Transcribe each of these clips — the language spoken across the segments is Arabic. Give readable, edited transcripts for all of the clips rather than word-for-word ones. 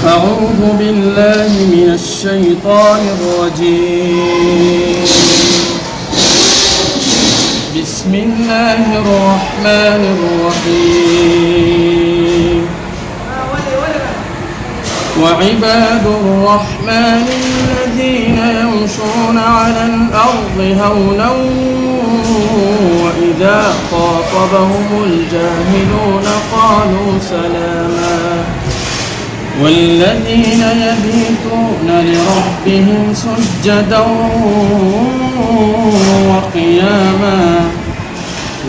أعوذ بالله من الشيطان الرجيم. بسم الله الرحمن الرحيم. وعباد الرحمن الذين يمشون على الأرض هونا وإذا خاطبهم الجاهلون قالوا سلاما والذين يبيتون لربهم سجدا وقياما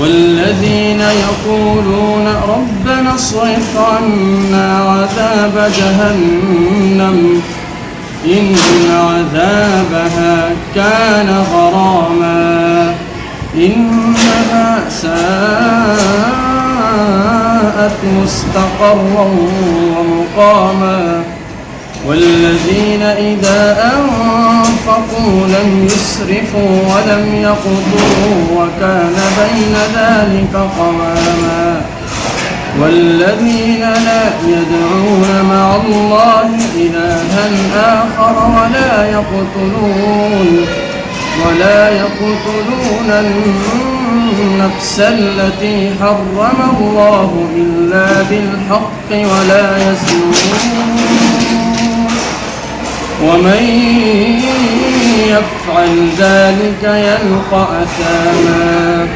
والذين يقولون ربنا اصرف عنا عذاب جهنم إن عذابها كان غراما إنها ساءت مستقرا ومقاما والذين إذا أنفقوا لم يسرفوا ولم يقتروا وكان بين ذلك قواما والذين لا يدعون مع الله إلها آخر ولا يقتلون النفس التي حرم الله إلا بالحق ولا يزنون ومن يفعل ذلك يلقى أثاما